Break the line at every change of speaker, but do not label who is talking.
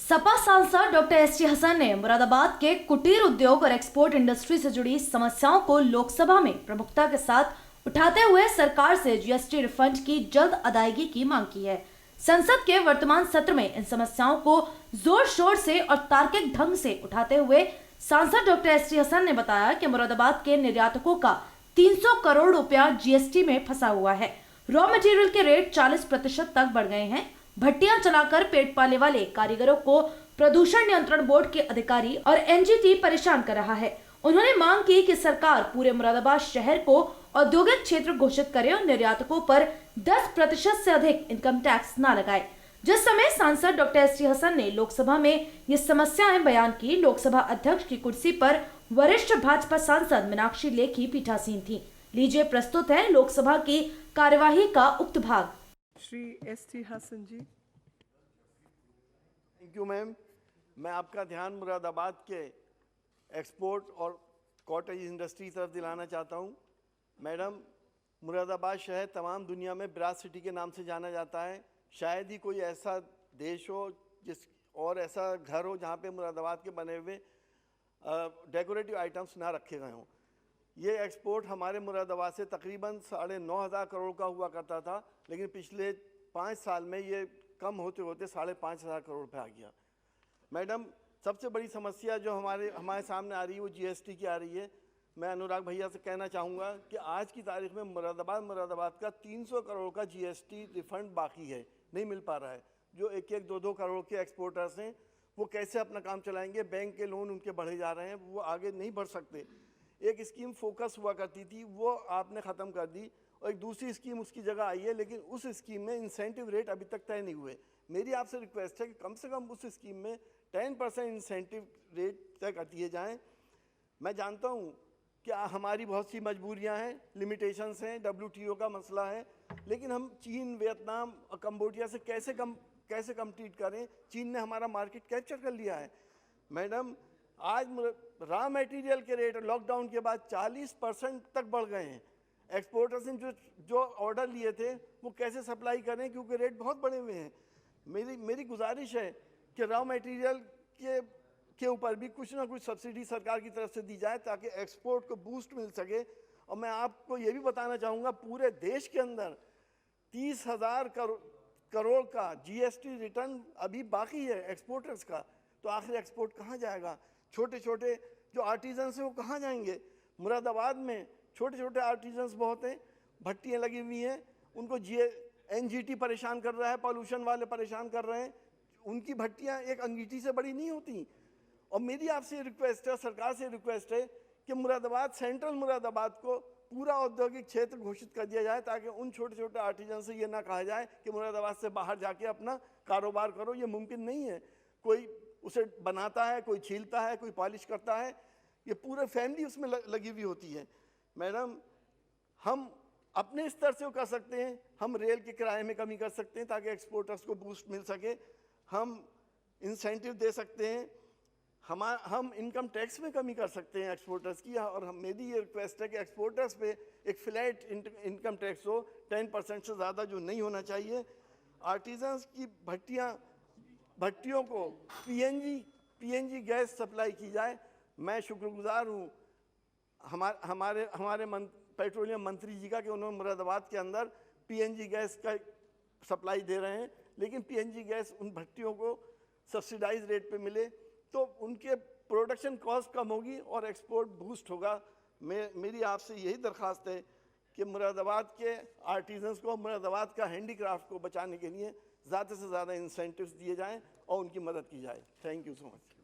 सपा सांसद doctor ST Hasan ने मुरादाबाद के कुटीर उद्योग और एक्सपोर्ट इंडस्ट्री से जुड़ी समस्याओं को लोकसभा में प्रमुखता के साथ उठाते हुए सरकार से जीएसटी रिफंड की जल्द अदायगी की मांग की है। संसद के वर्तमान सत्र में इन समस्याओं को जोर शोर से और तार्किक ढंग से उठाते हुए सांसद डॉक्टर एसटी हसन ने बताया कि मुरादाबाद के निर्यातकों का 300 करोड़ रुपया जीएसटी में फंसा हुआ है। रॉ मटेरियल के रेट 40% तक बढ़ गए हैं। भट्टियां चलाकर पेट पालने वाले कारीगरों को प्रदूषण नियंत्रण बोर्ड के अधिकारी और एनजीटी परेशान कर रहा है। उन्होंने मांग की कि सरकार पूरे मुरादाबाद शहर को औद्योगिक क्षेत्र घोषित करे और निर्यातकों पर 10% से अधिक इनकम टैक्स न लगाए। जिस समय सांसद डॉक्टर एसटी हसन ने लोकसभा में ये समस्याएं बयान की, लोकसभा अध्यक्ष की कुर्सी पर वरिष्ठ भाजपा सांसद मीनाक्षी लेखी पीठासीन थी। लीजिए प्रस्तुत है लोकसभा की कार्यवाही का उक्त भाग।
Shri ST Hasan ji.
Thank you ma'am. मैं आपका ध्यान मुरादाबाद के एक्सपोर्ट और कॉटेज इंडस्ट्री तरफ दिलाना चाहता हूं। मैडम, मुरादाबाद शहर तमाम दुनिया में ब्रास सिटी के नाम से जाना जाता है। शायद ही कोई ऐसा देश हो और ऐसा घर हो जहां पे मुरादाबाद के बने हुए डेकोरेटिव आइटम्स ना रखे गए हों। ये एक्सपोर्ट हमारे मुरादाबाद से तकरीबन 9,500 करोड़ का हुआ करता था, लेकिन पिछले 5 साल में ये कम होते होते 5,500 करोड़ पे आ गया। मैडम, सबसे बड़ी समस्या जो हमारे सामने आ रही है वो जीएसटी की आ रही है। मैं अनुराग भैया से कहना चाहूँगा कि आज की तारीख में मुरादाबाद का 300 करोड़ का जीएसटी रिफंड बाकी है, नहीं मिल पा रहा है। जो 1-1, 2-2 करोड़ के एक्सपोर्टर्स हैं वो कैसे अपना काम चलाएंगे? बैंक के लोन उनके बढ़े जा रहे हैं, वो आगे नहीं बढ़ सकते। एक स्कीम फोकस हुआ करती थी, वो आपने ख़त्म कर दी और एक दूसरी स्कीम उसकी जगह आई है, लेकिन उस स्कीम में इंसेंटिव रेट अभी तक तय नहीं हुए। मेरी आपसे रिक्वेस्ट है कि कम से कम उस स्कीम में 10% इंसेंटिव रेट तय कर दिए जाएँ। मैं जानता हूँ कि हमारी बहुत सी मजबूरियाँ हैं, लिमिटेशंस हैं, WTO का मसला है, लेकिन हम चीन, वियतनाम और कंबोडिया से कैसे कम्पीट करें? चीन ने हमारा मार्केट कैप्चर कर लिया है। मैडम, आज रॉ मटेरियल के रेट लॉकडाउन के बाद 40% तक बढ़ गए हैं। एक्सपोर्टर्स ने जो ऑर्डर लिए थे वो कैसे सप्लाई करें, क्योंकि रेट बहुत बढ़े हुए हैं। मेरी गुजारिश है कि रॉ मटेरियल के ऊपर भी कुछ ना कुछ सब्सिडी सरकार की तरफ से दी जाए ताकि एक्सपोर्ट को बूस्ट मिल सके। और मैं आपको ये भी बताना चाहूँगा, पूरे देश के अंदर 30,000 करोड़ का जीएसटी रिटर्न अभी बाकी है एक्सपोर्टर्स का। तो आखिर एक्सपोर्ट कहाँ जाएगा? छोटे छोटे जो आर्टिजन्स हैं वो कहाँ जाएंगे? मुरादाबाद में छोटे छोटे आर्टिजन्स बहुत हैं, भट्टियाँ लगी हुई हैं, उनको एनजीटी परेशान कर रहा है, पॉल्यूशन वाले परेशान कर रहे हैं। उनकी भट्टियाँ एक अंगीठी से बड़ी नहीं होती। और मेरी आपसे रिक्वेस्ट है, सरकार से रिक्वेस्ट है कि मुरादाबाद, सेंट्रल मुरादाबाद को पूरा औद्योगिक क्षेत्र घोषित कर दिया जाए ताकि उन छोटे छोटे आर्टिजन से ये ना कहा जाए कि मुरादाबाद से बाहर जाके अपना कारोबार करो। ये मुमकिन नहीं है। कोई उसे बनाता है, कोई छीलता है, कोई पॉलिश करता है, ये पूरे फैमिली उसमें लगी हुई होती है। मैडम, हम अपने स्तर से वो कर सकते हैं, हम रेल के किराए में कमी कर सकते हैं ताकि एक्सपोर्टर्स को बूस्ट मिल सके, हम इंसेंटिव दे सकते हैं, हम इनकम टैक्स में कमी कर सकते हैं एक्सपोर्टर्स की। और मेरी ये रिक्वेस्ट है कि एक्सपोर्टर्स पे एक फ्लैट इनकम टैक्स हो, 10% से ज़्यादा जो नहीं होना चाहिए। आर्टिजन्स की भट्टियों को पीएनजी गैस सप्लाई की जाए। मैं शुक्रगुजार हूँ हमारे पेट्रोलियम मंत्री जी का कि उन्होंने मुरादाबाद के अंदर पीएनजी गैस का सप्लाई दे रहे हैं, लेकिन पीएनजी गैस उन भट्टियों को सब्सिडाइज रेट पे मिले तो उनके प्रोडक्शन कॉस्ट कम होगी और एक्सपोर्ट बूस्ट होगा। मेरी आपसे यही दरख्वास्त है कि मुरादाबाद के आर्टिजन्स को, मुरादाबाद का हैंडीक्राफ्ट को बचाने के लिए ज़्यादा से ज़्यादा इंसेंटिव्स दिए जाएं और उनकी मदद की जाए। Thank you so much.